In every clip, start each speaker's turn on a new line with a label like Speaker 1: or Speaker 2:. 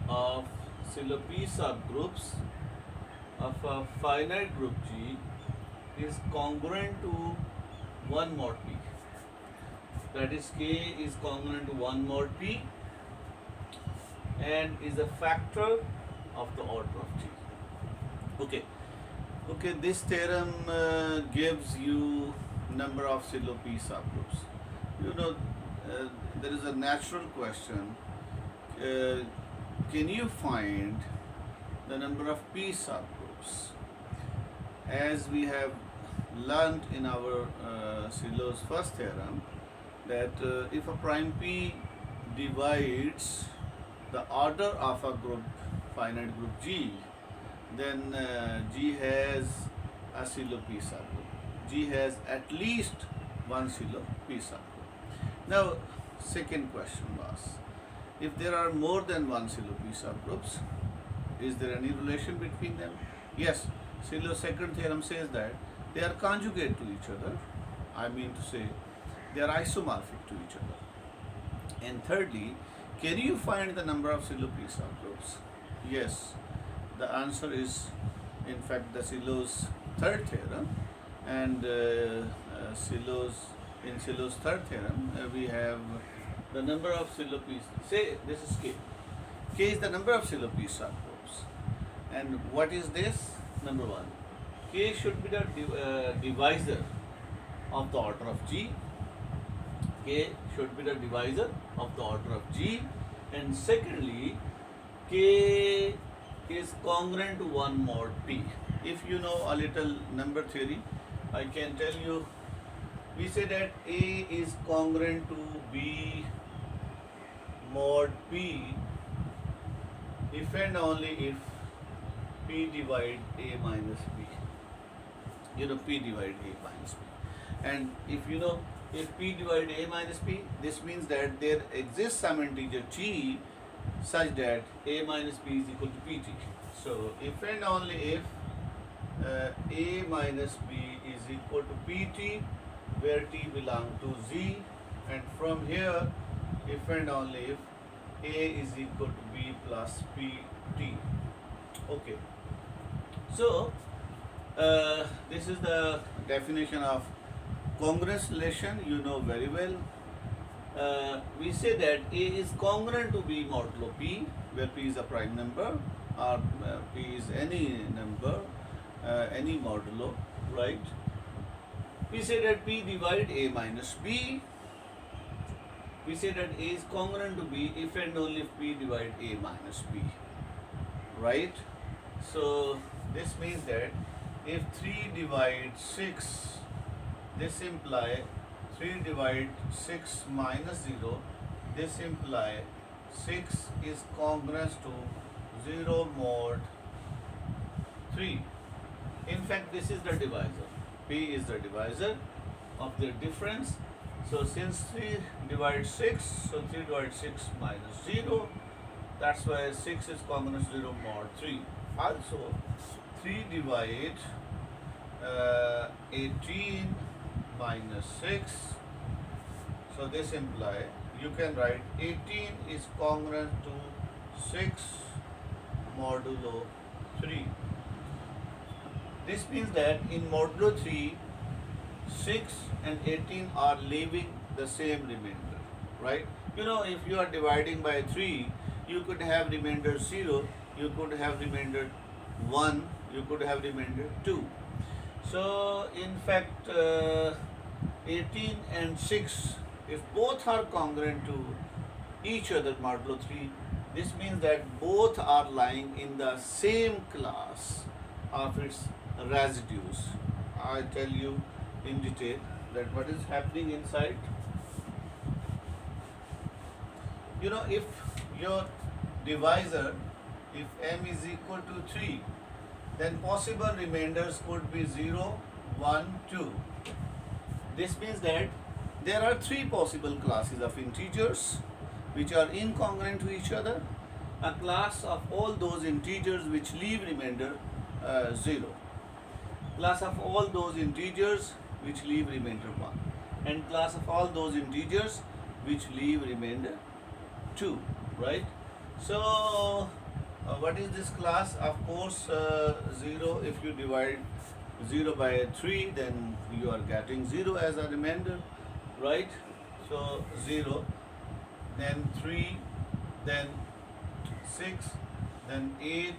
Speaker 1: of Sylow P subgroups of a finite group G is congruent to 1 mod P. That is, K is congruent to 1 mod P and is a factor of the order of G. Okay. Okay, this theorem gives you number of Sylow P subgroups. You know, there is a natural question. Uh, can you find the number of P subgroups? As we have learned in our Sylow's first theorem, that if a prime P divides the order of a group, finite group G, then G has a Sylow P subgroup. G has at least one Sylow P subgroup. Now, second question was, if there are more than one Sylow P subgroups, is there any relation between them? Yes, Sylow's second theorem says that they are conjugate to each other. I mean to say, they are isomorphic to each other. And thirdly, can you find the number of Sylow P subgroups? Yes, the answer is in fact the Sylow's third theorem, and in Sylow's third theorem we have the number of Sylow P. Say this is K. K is the number of Sylow P subgroups. And what is this? Number one, K should be the divisor of the order of G. K should be the divisor of the order of G. And secondly, K is congruent to 1 mod P. If you know a little number theory, I can tell you, we say that A is congruent to B mod P if and only if P divide A minus B. You know, P divide A minus B. And if you know, if P divide A minus P, this means that there exists some integer G such that A minus B is equal to Pt. So, if and only if A minus B is equal to Pt, where T belongs to Z, and from here, if and only if A is equal to B plus Pt. Okay. So, this is the definition of congruence relation, you know very well. We say that A is congruent to B modulo P, where P is a prime number, or P is any number, any modulo, right? We say that P divide A minus B. We say that A is congruent to B if and only if P divide A minus B, right? So this means that if 3 divide 6, this imply 3 divide 6 minus 0, this imply 6 is congruent to 0 mod 3. In fact, this is the divisor. P is the divisor of the difference. So since 3 divides 6, so 3 divides 6 minus 0, that's why 6 is congruent to 0 mod 3. Also, 3 divide 18 minus 6, so this implies you can write 18 is congruent to 6 modulo 3. This means that in modulo 3, 6 and 18 are leaving the same remainder, right? You know, if you are dividing by 3, you could have remainder 0, you could have remainder 1, you could have remainder 2. So, in fact, 18 and 6, if both are congruent to each other modulo 3, this means that both are lying in the same class of its residues. I tell you in detail that what is happening inside. You know, if your divisor, if m is equal to 3, then possible remainders could be 0, 1, 2. This means that there are 3 possible classes of integers which are incongruent to each other, a class of all those integers which leave remainder 0, class of all those integers which leave remainder 1, and class of all those integers which leave remainder 2, right? So what is this class? Of course 0. If you divide 0 by 3, then you are getting 0 as a remainder, right? So 0, then 3, then 6, then 8,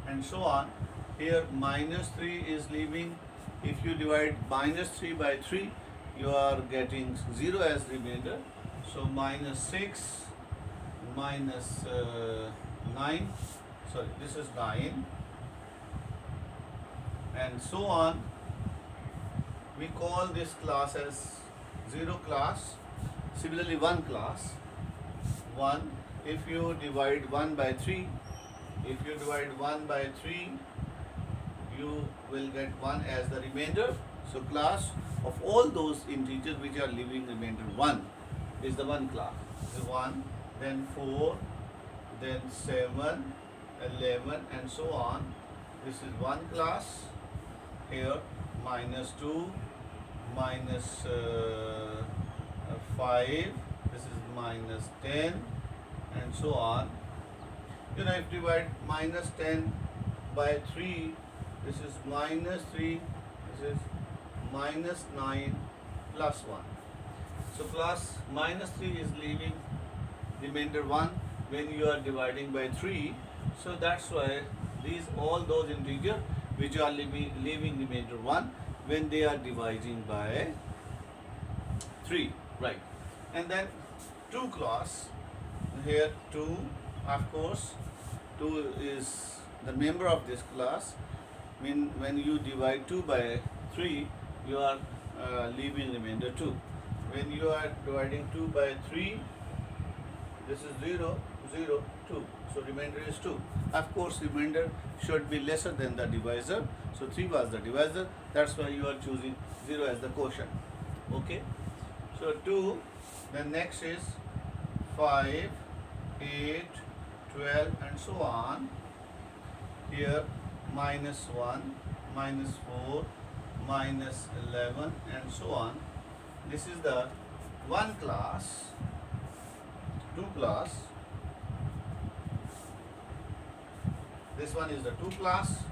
Speaker 1: and so on. Here minus 3 is leaving. If you divide minus 3 by 3, you are getting 0 as remainder. So minus 6, minus 9, sorry, this is 9, and so on. We call this class as 0 class. Similarly 1 class, 1. If you divide 1 by 3, you will get 1 as the remainder. So class of all those integers which are leaving remainder 1 is the 1 class. The 1, then 4, then 7, 11, and so on. This is 1 class. Here minus 2, minus 5, this is minus 10, and so on. If you divide minus 10 by 3, this is minus 3, this is minus 9 plus 1. So class minus 3 is leaving remainder 1 when you are dividing by 3. So that's why all those integers which are leaving remainder 1 when they are dividing by 3, right? And then 2 class, here 2, of course 2 is the member of this class. When you divide 2 by 3, you are leaving remainder 2. When you are dividing 2 by 3, this is 0, 0, 2. So remainder is 2. Of course, remainder should be lesser than the divisor. So 3 was the divisor. That's why you are choosing 0 as the quotient. Okay. So 2. Then next is 5, 8, 12, and so on. Here minus 1, minus 4, minus 11, and so on. This is the 1 class. 2 class. This one is the 2 class.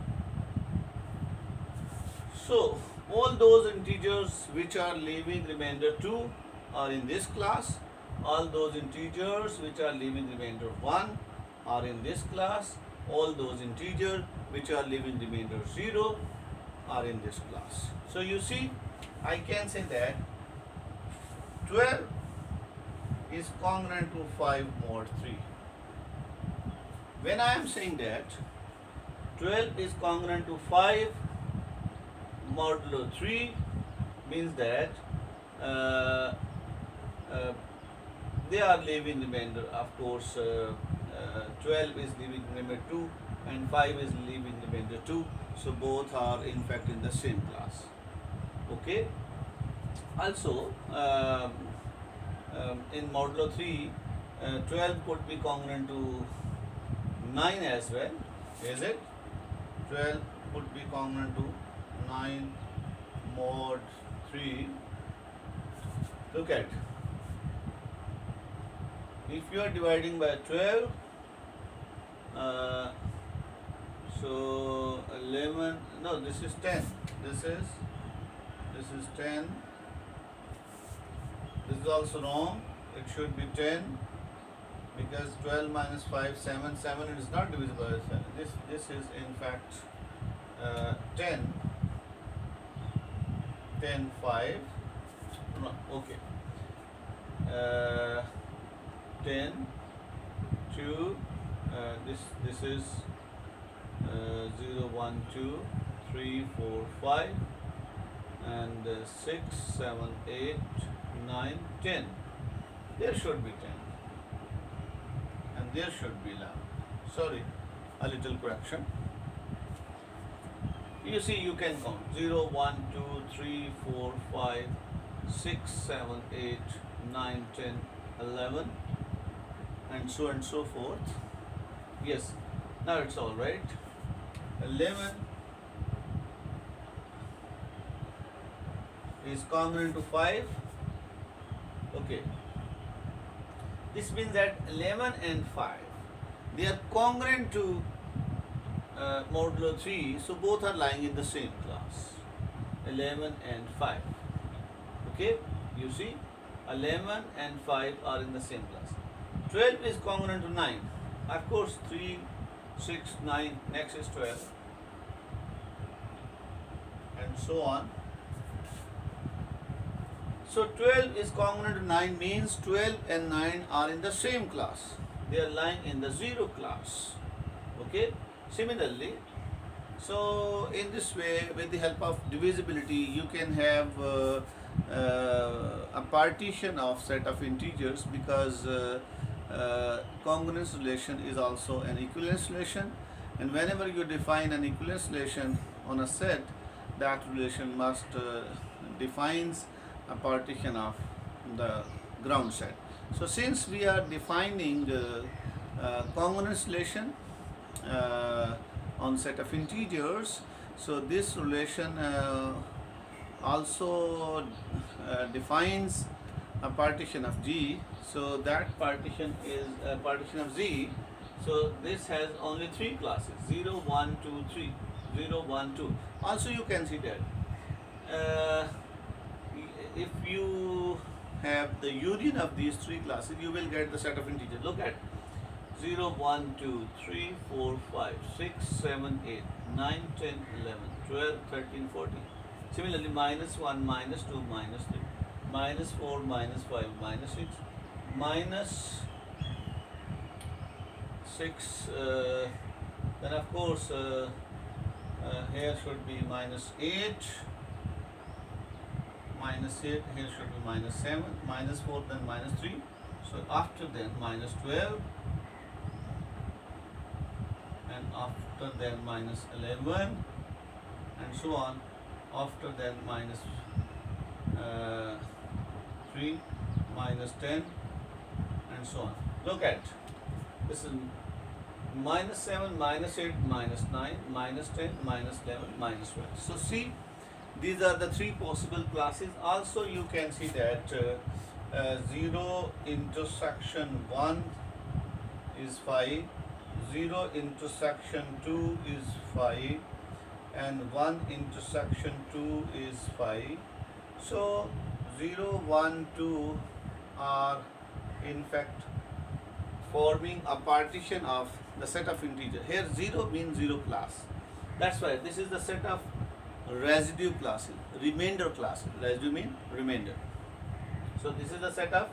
Speaker 1: So all those integers which are leaving remainder 2 are in this class. All those integers which are leaving remainder 1 are in this class. All those integers which are leaving remainder 0 are in this class. So you see, I can say that 12 is congruent to 5 mod 3. When I am saying that 12 is congruent to 5 modulo 3, means that they are leaving remainder. Of course, 12 is leaving remainder 2 and 5 is leaving remainder 2. So both are in fact in the same class. Okay. Also, in modulo 3, 12 could be congruent to 9 as well. Is it? 12 could be congruent to 9 mod 3. Look at, if you are dividing by 12, so 11, no, this is 10. This is 10. This is also wrong. It should be 10 because 12 minus 5, 7. 7 is not divisible by 7. This is in fact 10. 10, 5. No, okay. 10, 2. This is 0, 1, 2, 3, 4, 5, and 6, 7, 8, 9, 10. There should be 10. And there should be 11. Sorry, a little correction. You see, you can count 0, 1, 2, 3, 4, 5, 6, 7, 8, 9, 10, 11, and so forth. Yes, now it's all right. 11 is congruent to 5. Okay. This means that 11 and 5 they are congruent to modulo 3, so both are lying in the same class, 11 and 5. Okay, you see, 11 and 5 are in the same class. 12 is congruent to 9. Of course, 3, 6, 9, next is 12, and so on. So 12 is congruent to 9 means 12 and 9 are in the same class. They are lying in the 0 class. Okay. Similarly, so in this way, with the help of divisibility, you can have a partition of set of integers, because congruence relation is also an equivalence relation, and whenever you define an equivalence relation on a set, that relation must defines a partition of the ground set. So since we are defining congruence relation on set of integers, so this relation also defines a partition of G. So that partition is a partition of Z. So this has only 3 classes, 0, 1, 2, 3, 0, 1, 2. Also you can see that if you have the union of these 3 classes, you will get the set of integers. Look at 0, 1, 2, 3, 4, 5, 6, 7, 8, 9, 10, 11, 12, 13, 14. Similarly, minus 1, minus 2, minus 3, minus 4, minus 5, minus 6, minus 6. Then of course, here should be minus 8, minus 8, here should be minus 7, minus 4, then minus 3. So after then minus 12, and after then minus 11, and so on. After then minus 3, minus 10, and so on. Look at this is minus 7, minus 8, minus 9, minus 10, minus 11, minus 12. So see, these are the 3 possible classes. Also you can see that 0 intersection 1 is 5, 0 intersection 2 is 5, and 1 intersection 2 is 5. So 0, 1, 2 are in fact forming a partition of the set of integer. Here 0 means 0 class. That's why this is the set of residue classes, remainder classes. Residue means remainder. So this is the set of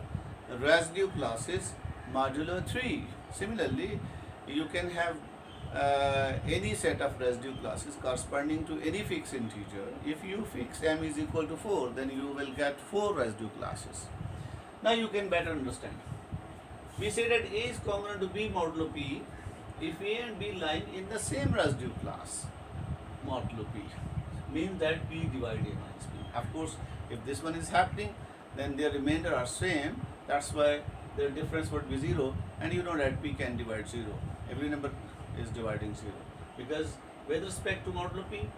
Speaker 1: residue classes modulo 3. Similarly, you can have any set of residue classes corresponding to any fixed integer. If you fix m is equal to 4, then you will get 4 residue classes. Now you can better understand. We say that A is congruent to B modulo P if A and B lie in the same residue class modulo P. Means that P divide A minus B. Of course, if this one is happening, then their remainder are same. That's why their difference would be 0, and you know that P can divide 0. Every number is dividing 0, because with respect to modulo P,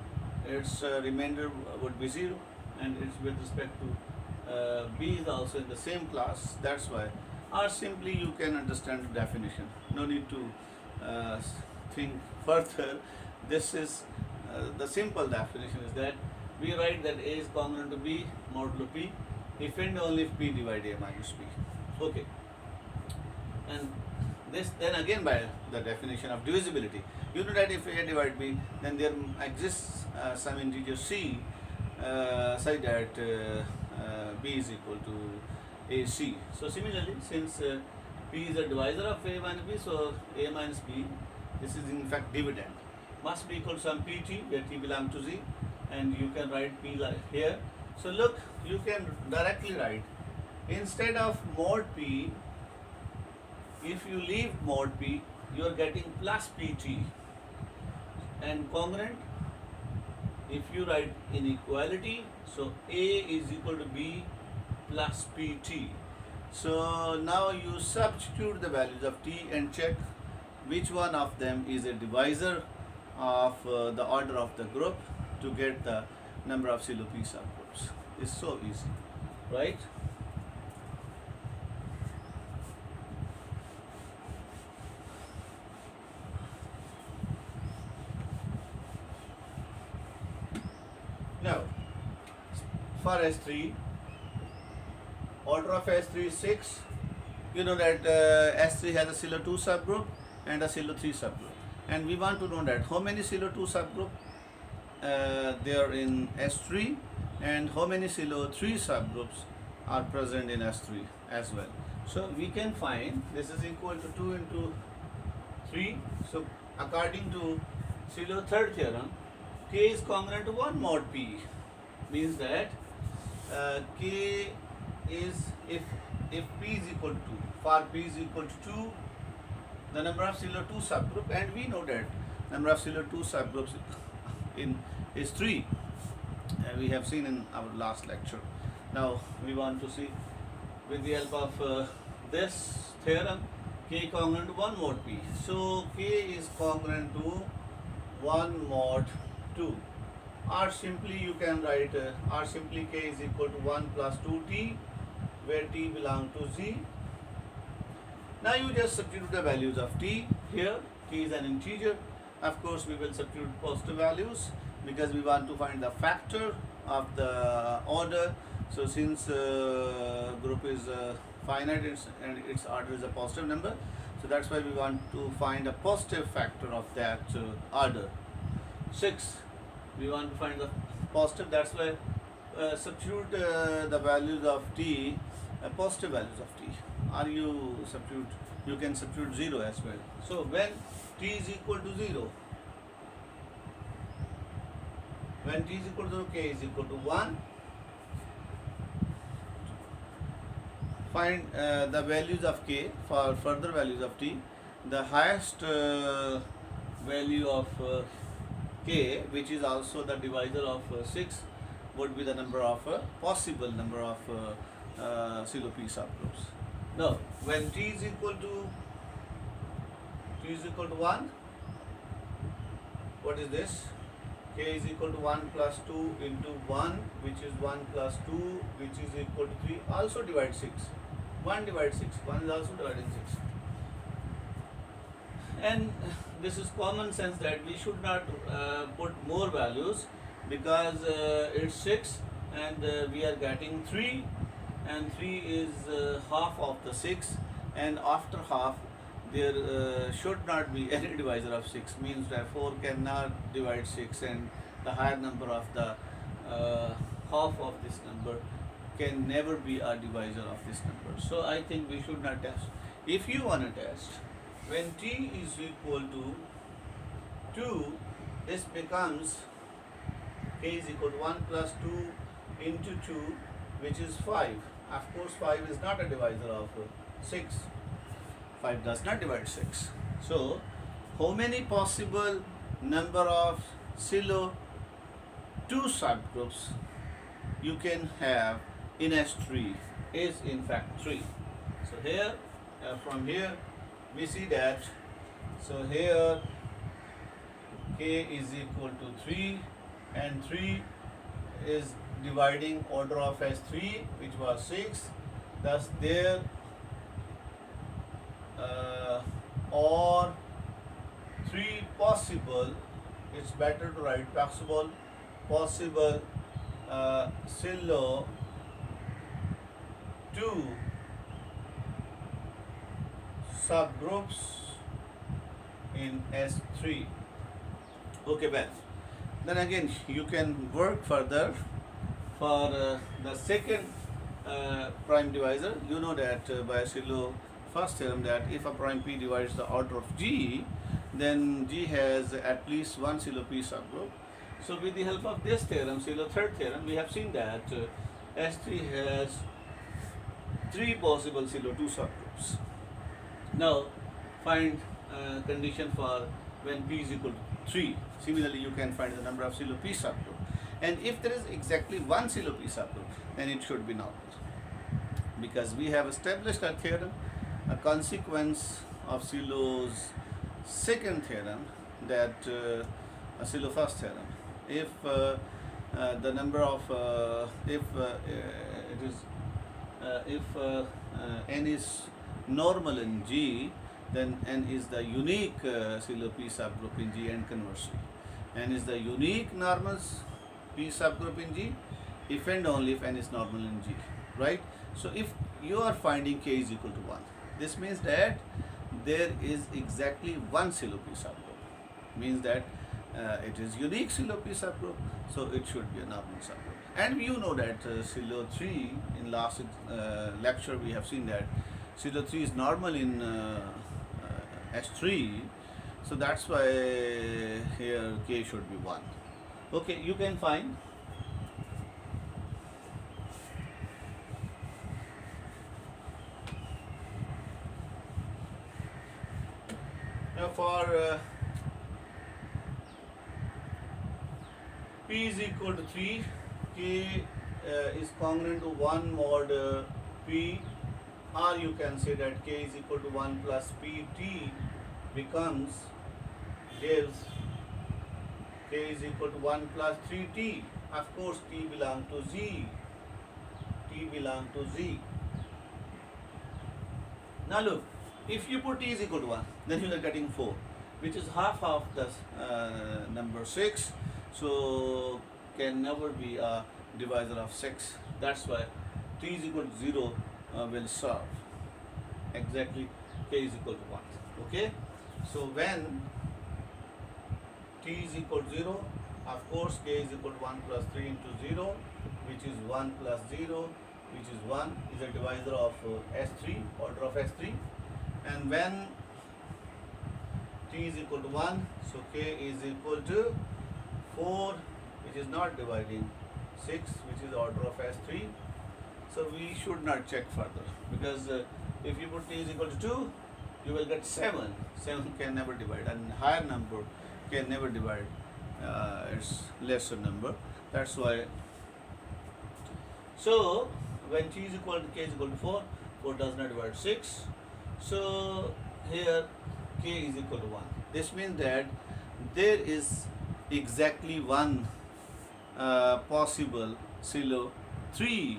Speaker 1: its remainder would be 0, and it's with respect to B is also in the same class. That's why, or simply you can understand the definition. No need to think further. This is the simple definition is that we write that A is congruent to B modulo P if and only if P divide A minus B. Okay. And this then again by the definition of divisibility. You know that if A divide B, then there exists some integer C such that B is equal to AC. So similarly, since P is a divisor of A minus B, so A minus B, this is in fact dividend, must be equal to some PT where T belongs to Z, and you can write P like here. So look, you can directly write, instead of mod P, if you leave mod P, you are getting plus PT, and congruent, if you write inequality, so A is equal to B plus PT. So now you substitute the values of T and check which one of them is a divisor of the order of the group to get the number of Sylow P subgroups. It's so easy, right? for S3, order of S3 is 6. You know that S3 has a Sylow 2 subgroup and a Sylow 3 subgroup. And we want to know that how many Sylow 2 subgroup there are in S3 and how many Sylow 3 subgroups are present in S3 as well. So we can find this is equal to 2 into 3. So according to Sylow third theorem, K is congruent to 1 mod P. Means that K is if P is equal to 2, for P is equal to 2, the number of Sylow 2 subgroup, and we know that number of Sylow 2 subgroups is 3, and we have seen in our last lecture. Now we want to see with the help of this theorem, K congruent to 1 mod P. So K is congruent to 1 mod 2, or simply you can write or simply K is equal to 1 plus 2t, where t belongs to Z. Now you just substitute the values of t here. T is an integer. Of course we will substitute positive values because we want to find the factor of the order. So since group is finite and its order is a positive number, so that's why we want to find a positive factor of that order. 6, we want to find the positive, that's why substitute the values of t, positive values of t, or you can substitute 0 as well. So when t is equal to 0, when t is equal to 0, K is equal to 1. Find the values of K for further values of t. The highest value of K, which is also the divisor of 6, would be the number of possible number of Sylow P subgroups. Now, when t is equal to 1, what is this? K is equal to 1 plus 2 into 1, which is 1 plus 2, which is equal to 3. Also divide 6. 1 divides 6. 1 is also dividing 6. And this is common sense that we should not put more values because it's 6 and we are getting 3, and 3 is half of the 6, and after half there should not be any divisor of 6, means that 4 cannot divide 6, and the higher number of the half of this number can never be a divisor of this number. So I think we should not test. If you want to test, when t is equal to 2, this becomes K is equal to 1 plus 2 into 2, which is 5. Of course 5 is not a divisor of 6. 5 does not divide 6. So how many possible number of Sylow 2 subgroups you can have in S3 is in fact 3. So here from here we see that, so here K is equal to 3, and 3 is dividing order of S3, which was 6. Thus there or 3 possible, it's better to write possible Sylow 2 subgroups in S3. Okay, well, then again you can work further for the second prime divisor. You know that by Sylow first theorem that if a prime P divides the order of G, then G has at least one Sylow P subgroup. So with the help of this theorem, Sylow third theorem, we have seen that S3 has 3 possible Sylow 2 subgroups. Now find condition for when P is equal to 3. Similarly, you can find the number of Sylow P subgroup. And if there is exactly one Sylow P subgroup, then it should be normal. Because we have established a theorem, a consequence of Sylow's second theorem, that Sylow first theorem. If the number of n is normal in G, then n is the unique Sylow P subgroup in G, and conversely. N is the unique normal P subgroup in G, if and only if n is normal in G, right? So if you are finding k is equal to 1, this means that there is exactly one Sylow P subgroup. Means that it is unique Sylow P subgroup, so it should be a normal subgroup. And you know that Sylow 3, in last lecture we have seen that Sylow 3 is normal in S3, so that's why here k should be 1. Okay, you can find now for P is equal to 3, k is congruent to 1 mod P, or you can say that k is equal to 1 plus Pt gives k is equal to 1 plus 3t. Of course, t belongs to Z. T belongs to Z. Now look, if you put t is equal to 1, then you are getting 4, which is half of the number 6. So can never be a divisor of 6. That's why t is equal to 0 will solve. Exactly, k is equal to 1. Okay, so when t is equal to 0, of course k is equal to 1 plus 3 into 0, which is 1 plus 0, which is 1, is a divisor of S3, order of S3. And when t is equal to 1, so k is equal to 4, which is not dividing 6, which is order of S3. So we should not check further, because if you put t is equal to 2, you will get 7. 7 can never divide, and higher number can never divide its lesser number. That's why. So when t is equal to k is equal to 4, 4 does not divide 6. So here k is equal to 1. This means that there is exactly one possible Sylow 3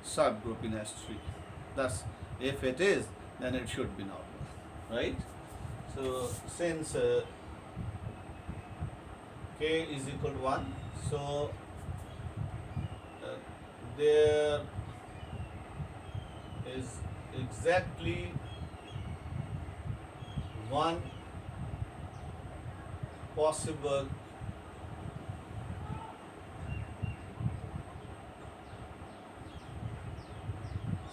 Speaker 1: subgroup in S3. Thus, if it is, then it should be normal, right? So since k is equal to 1, so there is exactly one possible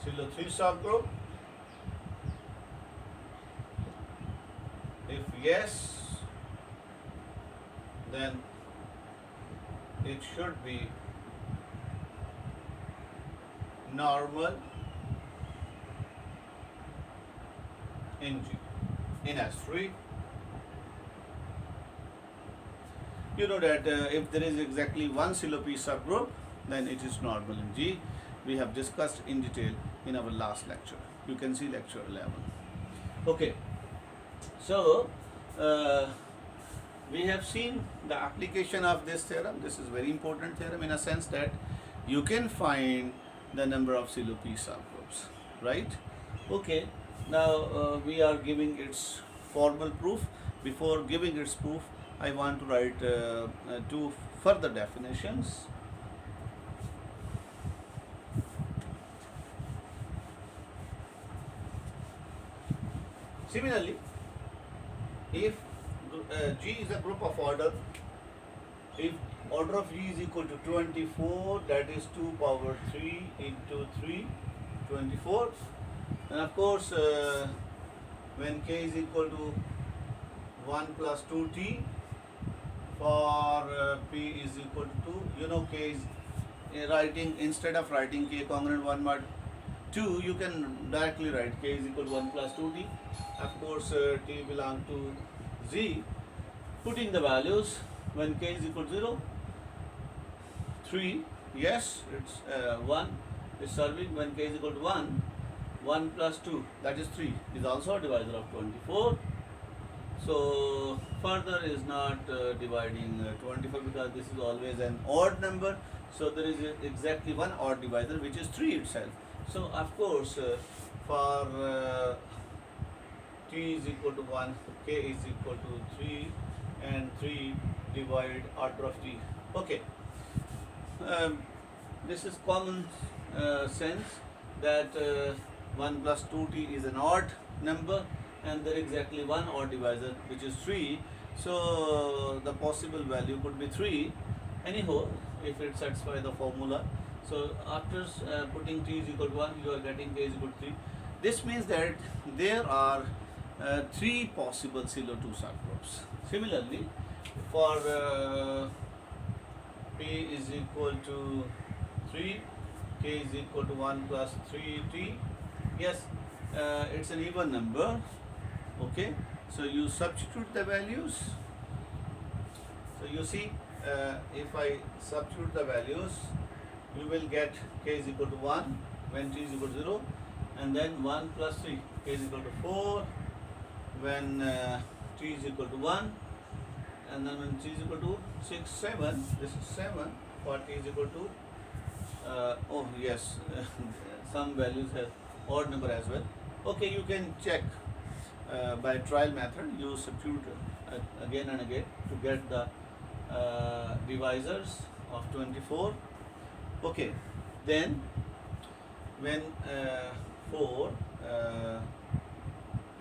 Speaker 1: Sylow 3 subgroup. If yes, then it should be normal in G, in S3. You know that if there is exactly one Sylow P subgroup, then it is normal in G. We have discussed in detail in our last lecture. You can see lecture 11. Okay, so we have seen the application of this theorem. This is very important theorem in a sense that you can find the number of Sylow P subgroups, right? Okay, now we are giving its formal proof. Before giving its proof, I want to write two further definitions. Similarly, if G is a group of order, if order of G is equal to 24, that is 2 power 3 into 3, 24. And of course, when k is equal to 1 plus 2t, for p is equal to 2, you know k is writing, instead of writing k congruent 1 mod 2, you can directly write k is equal to 1 plus 2t. Of course, t belongs to Z. Putting the values, when k is equal to 0, 3, yes, it's 1 is solving. When k is equal to 1, 1 plus 2, that is 3, is also a divisor of 24. So further is not dividing 24, because this is always an odd number. So there is exactly one odd divisor, which is 3 itself. So of course, for t is equal to 1, k is equal to 3, and 3 divide order of t. Okay. this is common sense that 1 plus 2t is an odd number, and there is exactly one odd divisor which is 3. So the possible value could be 3 anyhow if it satisfies the formula. So after putting t is equal to 1, you are getting k is equal to 3. This means that there are 3 possible Sylow 2 subgroups. Similarly, for p is equal to 3, k is equal to 1 plus 3t. Yes, it's an even number. Okay, so you substitute the values. So you see, if I substitute the values, you will get k is equal to 1 when t is equal to 0, and then 1 plus 3, k is equal to 4 when t is equal to 1, and then when t is equal to 6, 7, this is 7 for t is equal to, oh yes, some values have odd number as well. Okay, you can check by trial method. You substitute again and again to get the divisors of 24. Okay, then when 4,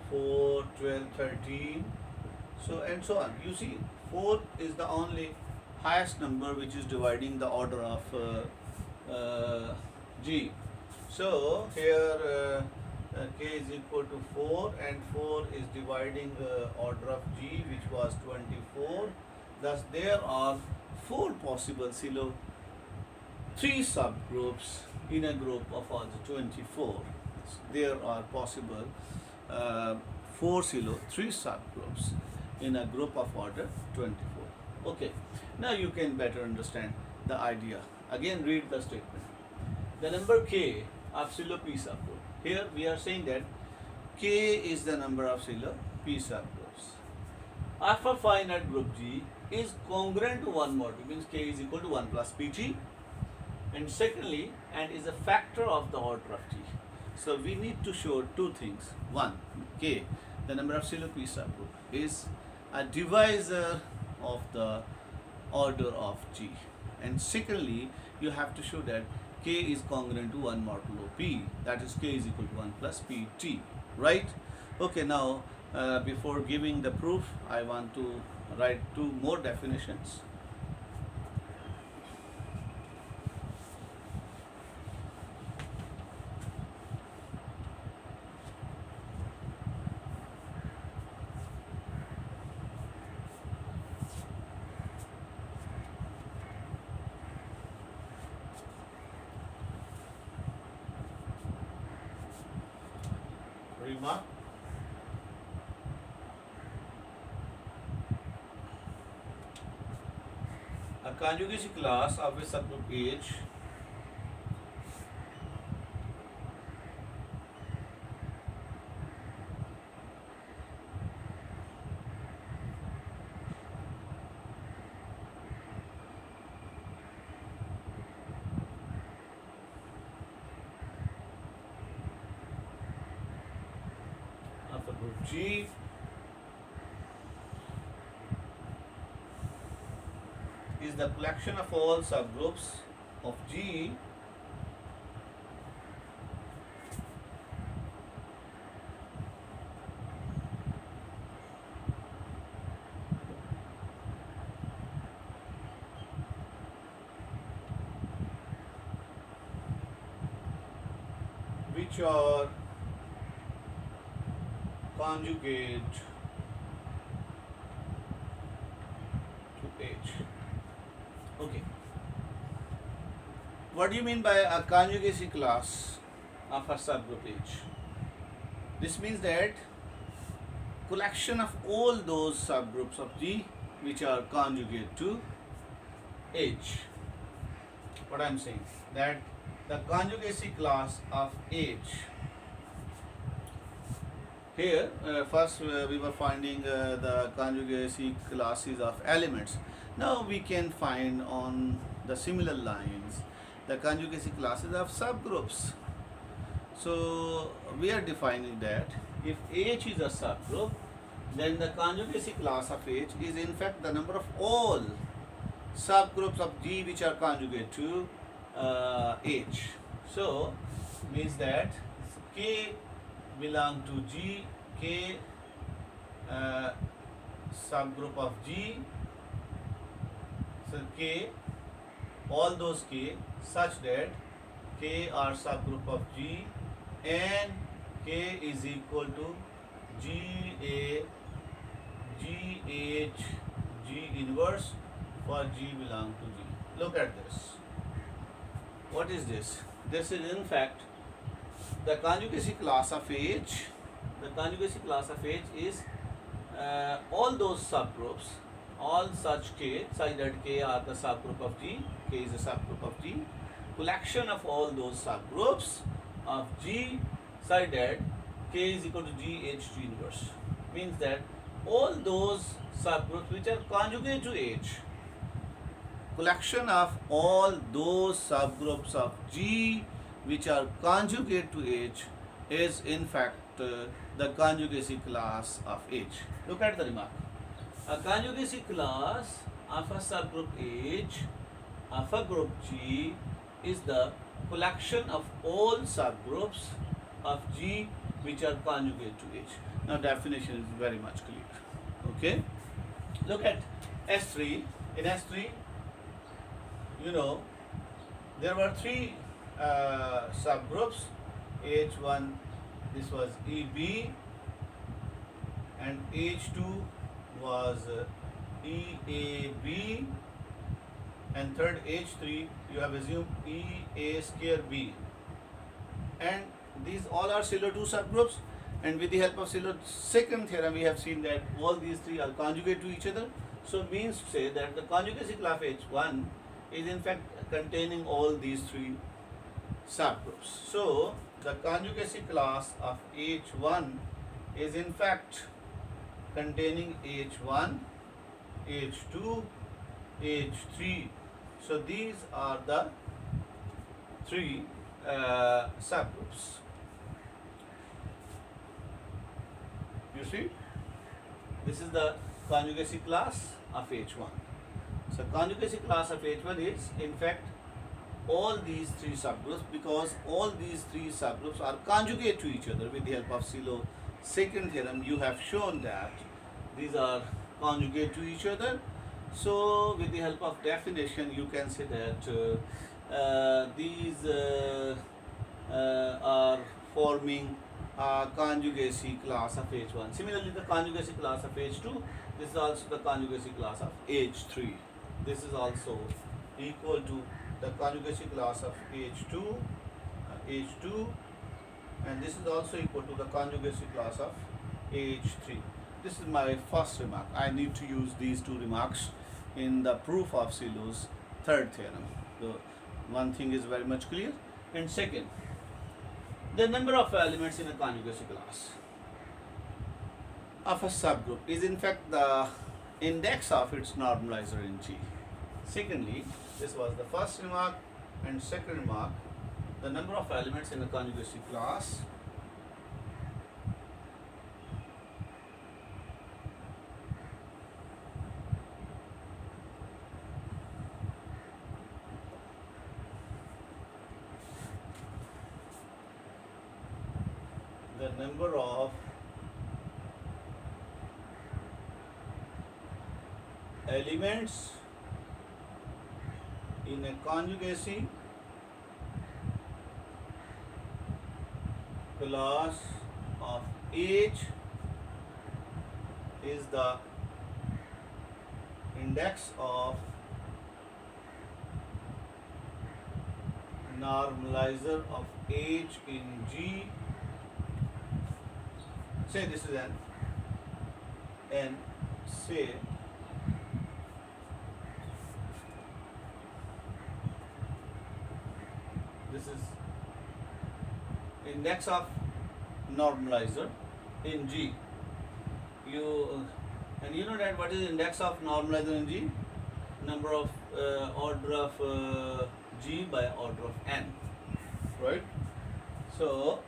Speaker 1: 4, 12, 13, so and so on. You see, 4 is the only highest number which is dividing the order of G. So here k is equal to 4, and 4 is dividing the order of G, which was 24. Thus there are 4 possible Sylow 3 subgroups in a group of order 24. There are possible 4 Sylow 3 subgroups in a group of order 24. Okay, now you can better understand the idea. Again, read the statement. The number k of Sylow P subgroup. Here we are saying that k is the number of Sylow P subgroups of a finite group G is congruent to 1 mod, means k is equal to 1 plus pt, and secondly, and is a factor of the order of G. So we need to show 2 things. One, k, the number of Sylow P subgroup, is a divisor of the order of G, and secondly, you have to show that k is congruent to 1 modulo p, that is k is equal to 1 plus pt, right? Okay, now before giving the proof, I want to write 2 more definitions. Remark. A conjugacy class of a subgroup H of a group G is the collection of all subgroups of G which are conjugate to H. Okay. What do you mean by a conjugacy class of a subgroup H? This means that collection of all those subgroups of G which are conjugate to H. What I am saying, that the conjugacy class of H. Here, first we were finding the conjugacy classes of elements. Now we can find on the similar lines the conjugacy classes of subgroups. So we are defining that if H is a subgroup, then the conjugacy class of H is in fact the number of all subgroups of G which are conjugate to H. So means that K belong to G, K uh, subgroup of G, so K, all those K such that K are subgroup of G and K is equal to GA, GH, G inverse for G belong to G. Look at this. What is this? This is in fact the conjugacy class of H. The conjugacy class of H is all those subgroups, all such K, such that K are the subgroup of G, K is a subgroup of G, collection of all those subgroups of G such that K is equal to G H G inverse. Means that all those subgroups which are conjugate to H, collection of all those subgroups of G which are conjugate to H is in fact the conjugacy class of H. Look at the remark. A conjugacy class of a subgroup H of a group G is the collection of all subgroups of G which are conjugate to H. Now definition is very much clear. Okay. Look at S3. In S3, you know, there were three subgroups. H1, this was EB, and H2 was EAB, and third H3 you have assumed EA square B, and these all are Sylow 2 subgroups, and with the help of Sylow second theorem we have seen that all these three are conjugate to each other. So means to say that the conjugacy class H1 is in fact containing all these three subgroups. So the conjugacy class of H1 is in fact containing H1, H2, H3. So these are the three subgroups. You see, this is the conjugacy class of H1. So conjugacy class of H1 is in fact all these three subgroups, because all these three subgroups are conjugate to each other. With the help of Sylow second theorem you have shown that these are conjugate to each other. So with the help of definition you can say that these are forming a conjugacy class of H1. Similarly, the conjugacy class of H2, this is also the conjugacy class of H3. This is also equal to the conjugacy class of H2, and this is also equal to the conjugacy class of H3. This is my first remark. I need to use these two remarks in the proof of Sylow's third theorem. So one thing is very much clear. And second, the number of elements in a conjugacy class of a subgroup is in fact the index of its normalizer in G. Secondly, this was the first remark, and second remark, the number of elements in a conjugacy class the number of elements in a conjugacy class of H is the index of normalizer of H in G. Say this is n, and say this is index of normalizer in G. And you know that what is index of normalizer in G? Number of order of G by order of n, right? So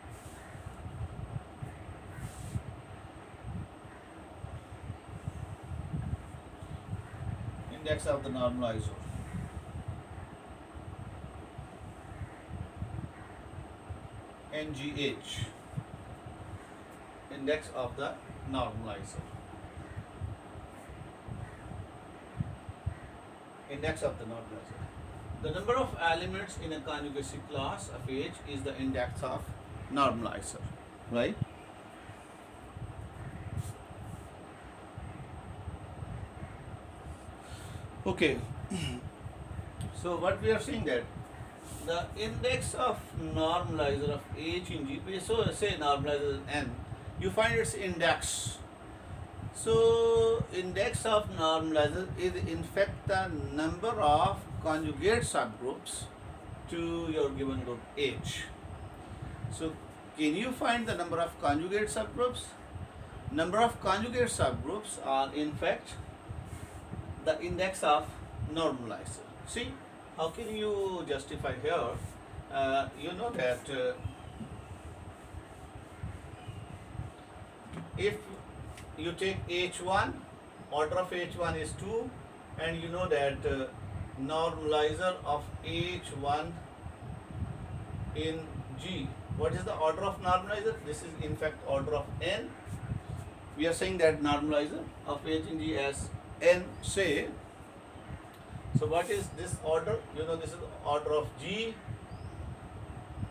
Speaker 1: index of the normalizer NGH, index of the normalizer. Index of the normalizer. The number of elements in a conjugacy class of H is the index of normalizer, right? Okay. So what we are saying that the index of normalizer of H in G, so say normalizer is N, you find its index. So index of normalizer is in fact the number of conjugate subgroups to your given group H. So can you find the number of conjugate subgroups? Number of conjugate subgroups are in fact the index of normalizer. See, how can you justify here? You know that if you take H1, order of H1 is 2, and you know that normalizer of H1 in G. What is the order of normalizer? This is in fact order of N. We are saying that normalizer of H in G as N, say. So what is this order? You know, this is order of G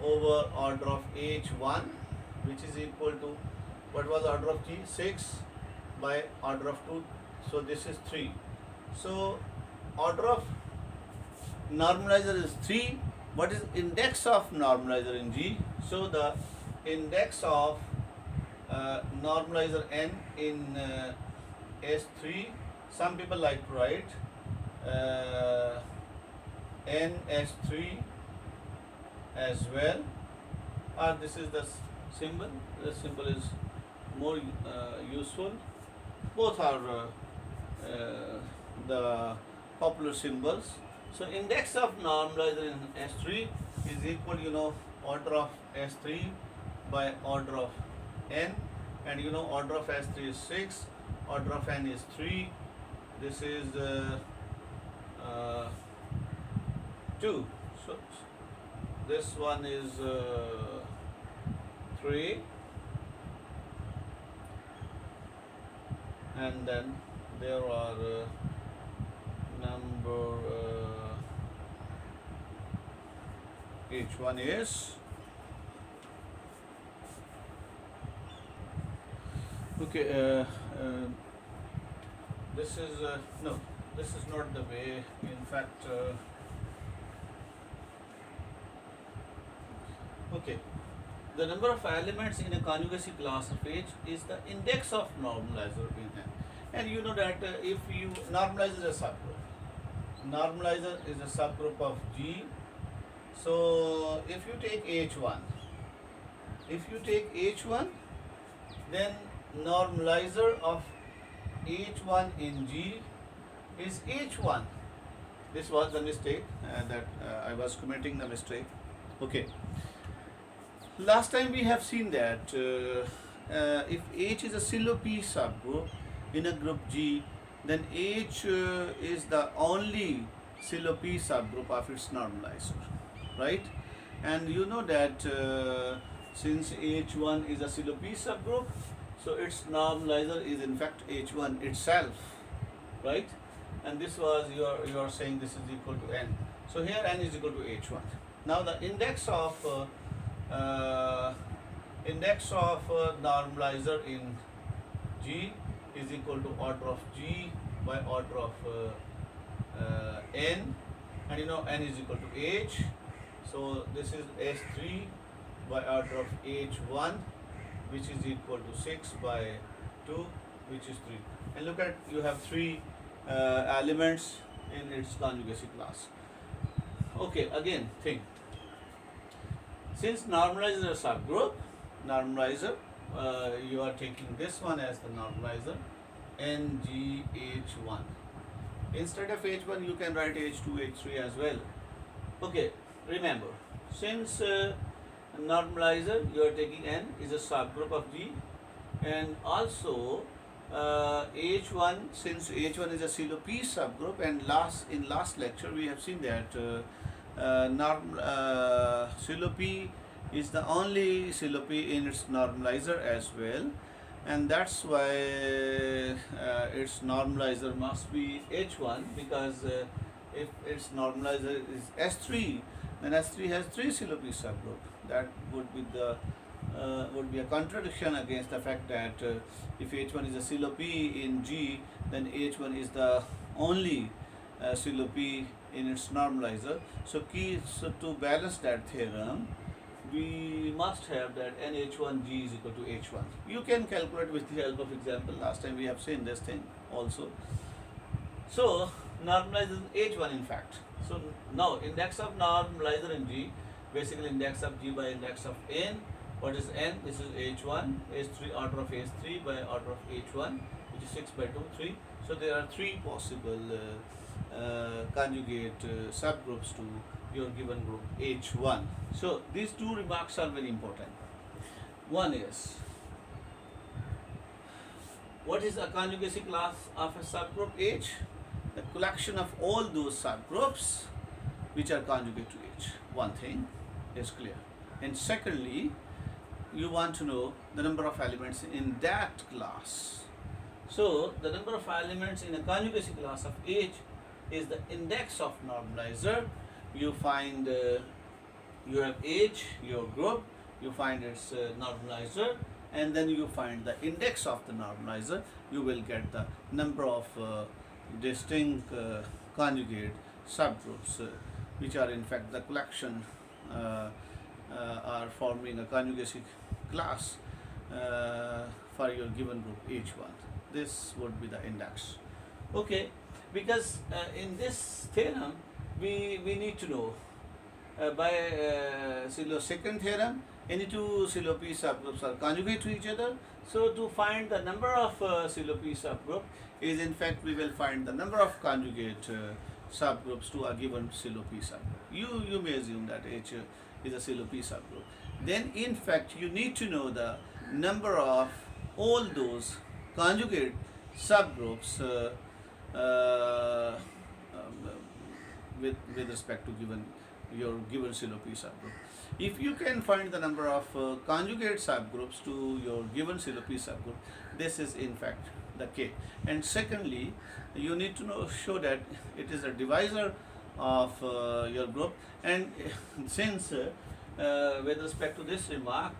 Speaker 1: over order of H1, which is equal to, what was order of G? 6 by order of 2. So this is 3. So order of normalizer is 3. What is index of normalizer in G? So the index of normalizer N in S3, some people like to write NS3 as well, or this is the symbol. The symbol is more useful. Both are the popular symbols. So index of normalizer in S3 is equal, you know, order of S3 by order of N, and you know order of S3 is 6, order of N is 3. This is 2. So this one is 3, and then there are number H1 is okay. This is no, this is not the way. In fact, okay, the number of elements in a conjugacy class of H is the index of normalizer in N. And you know that if you normalizer is a subgroup, normalizer is a subgroup of G. So if you take H1, then normalizer of H1 in G is H1. This was the mistake that I was committing the mistake. Okay. Last time we have seen that if H is a Sylow P subgroup in a group G, then H is the only Sylow P subgroup of its normalizer, right? And you know that since H1 is a Sylow P subgroup, so its normalizer is in fact H1 itself, right? And this was you are saying this is equal to N. So here N is equal to H1. Now the index of normalizer in G is equal to order of G by order of N, and you know N is equal to H. So this is S3 by order of H1, which is equal to 6 by 2, which is 3. And look at, you have 3 elements in its conjugacy class. Okay, again think. Since normalizer is a subgroup, normalizer, you are taking this one as the normalizer, NGH1. Instead of H1, you can write H2, H3 as well. Okay, remember, since normalizer you are taking N is a subgroup of G, and also H1, since H1 is a Sylow P subgroup, and in last lecture we have seen that Sylow P is the only Sylow in its normalizer as well, and that's why its normalizer must be H1, because if its normalizer is S3, then S3 has 3 Sylow subgroup. That would be a contradiction against the fact that if H1 is a Sylow in G, then H1 is the only Sylow in its normalizer. So to balance that theorem, we must have that NH1G is equal to H1. You can calculate with the help of example. Last time we have seen this thing also. So normalizer is H1 in fact. So now index of normalizer in G, basically index of G by index of N. What is N? This is H1, H3, order of H3 by order of H1, which is 6 by 2, 3. So there are 3 possible conjugate subgroups to your given group H1. So these 2 remarks are very important. One is, what is a conjugacy class of a subgroup H? The collection of all those subgroups which are conjugate to H. One thing is clear. And secondly, you want to know the number of elements in that class. So the number of elements in a conjugacy class of H is the index of normalizer. You find you have H, your group, you find its normalizer, and then you find the index of the normalizer. You will get the number of distinct conjugate subgroups, which are in fact the collection are forming a conjugacy class for your given group H1. This would be the index. Okay, because in this theorem we need to know by Sylow's second theorem, any 2 Sylow subgroups are conjugate to each other. So to find the number of Sylow subgroup is in fact we will find the number of conjugate subgroups to a given Sylow subgroup. You may assume that H is a Sylow subgroup. Then in fact you need to know the number of all those conjugate subgroups with respect to your given Sylow subgroup. If you can find the number of conjugate subgroups to your given Sylow subgroup, this is in fact the K. And secondly, you need to show that it is a divisor of your group. And since with respect to this remark,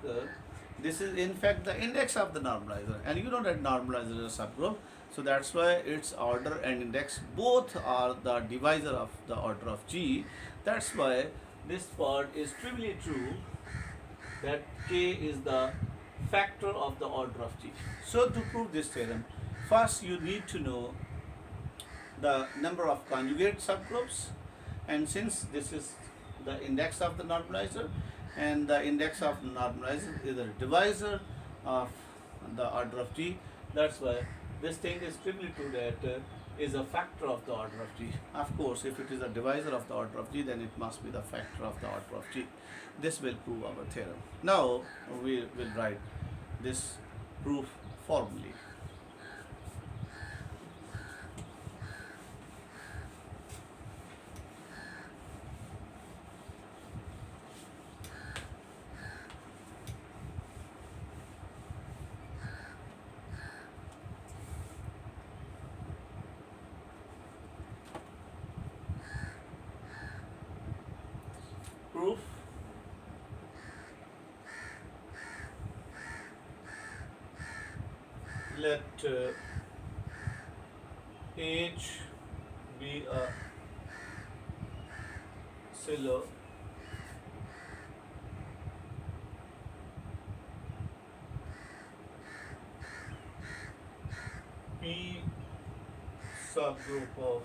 Speaker 1: this is in fact the index of the normalizer, and you know that normalizer is a subgroup, so that's why its order and index both are the divisor of the order of G. That's why this part is trivially true, that K is the factor of the order of G. So to prove this theorem, first you need to know the number of conjugate subgroups, and since this is the index of the normalizer, and the index of the normalizer is a divisor of the order of G, that's why this thing is trivially true, that is a factor of the order of G. Of course, if it is a divisor of the order of G, then it must be the factor of the order of G. This will prove our theorem. Now we will write this proof formally. Proof let H be a Sylow P subgroup of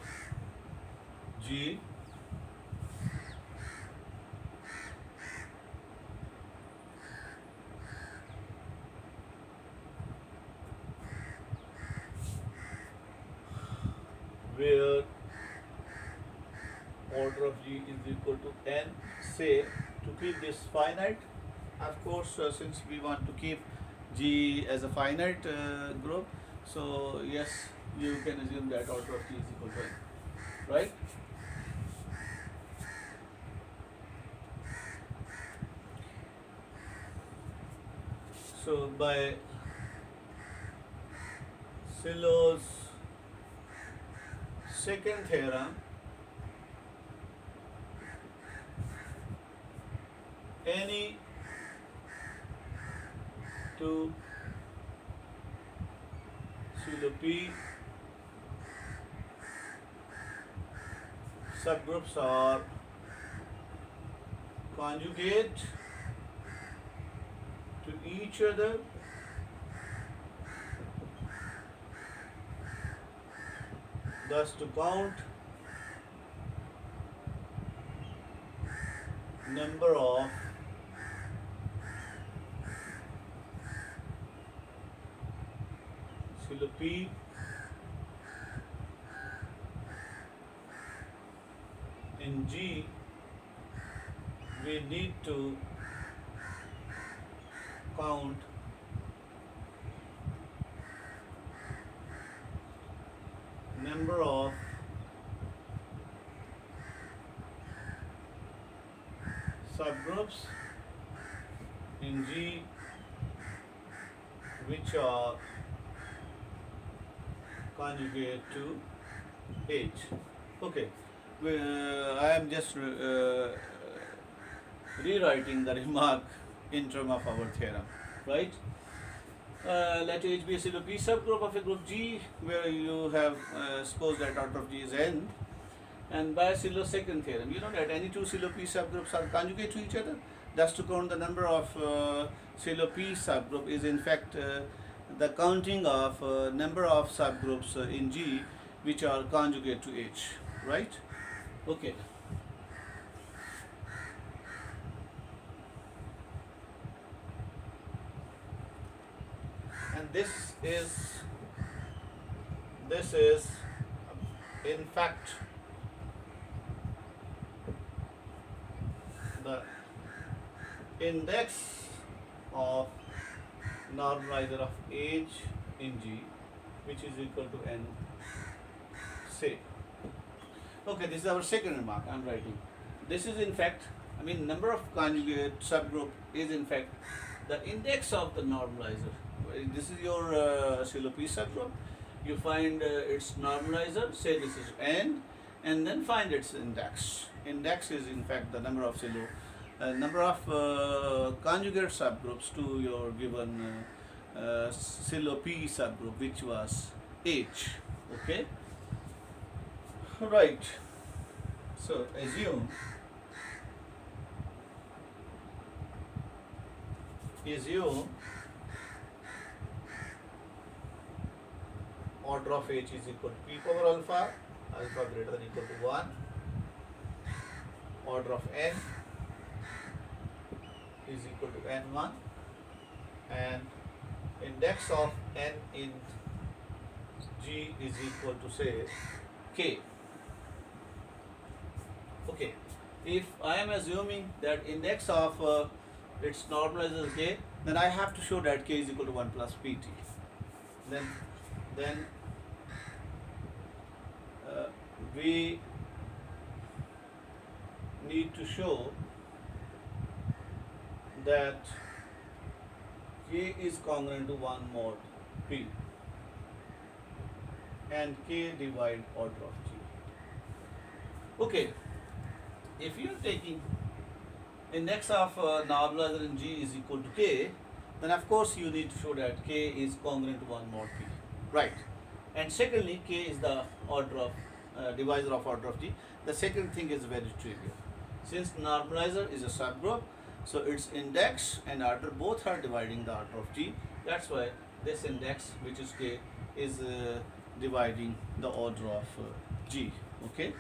Speaker 1: G where order of G is equal to n. Say, to keep this finite, of course, since we want to keep G as a finite group, so yes, you can assume that order of G is equal to n, right? by Sylow's second theorem, any two Sylow P subgroups are conjugate to each other thus to count number of Sylow P in G, we need to count number of subgroups in G which are conjugate to H. Okay, I am just rewriting the remark in terms of our theorem, right? Let H be a Sylow P subgroup of a group G where you have supposed that out of G is N, and by Sylow's second theorem, you know that any two Sylow P subgroups are conjugate to each other. Thus to count the number of Sylow P subgroup is in fact the counting of number of subgroups in G which are conjugate to H, right? Okay. And this is in fact the index of normalizer of H in G, which is equal to N, say. Okay, this is our second remark I am writing. This is in fact, I mean, number of conjugate subgroup is in fact the index of the normalizer. This is your Sylow P subgroup. You find its normalizer, say this is N, and then find its index. Index is in fact the number of conjugate subgroups to your given Sylow P subgroup, which was H. Okay. Right. So assume order of H is equal to P power alpha, alpha greater than or equal to 1. Order of N is equal to N1, and index of N in G is equal to, say, K. Okay, if I am assuming that index of its normalizer is K, then I have to show that K is equal to 1 plus PT. Then we need to show that K is congruent to 1 mod P and K divide order of G. Okay, if you are taking index of normalizer in G is equal to K, then of course you need to show that K is congruent to 1 mod P, right? And secondly, K is the order of divisor of order of G. The second thing is very trivial. Since normalizer is a subgroup, so its index and order both are dividing the order of G. That's why this index, which is K, is dividing the order of G. Okay.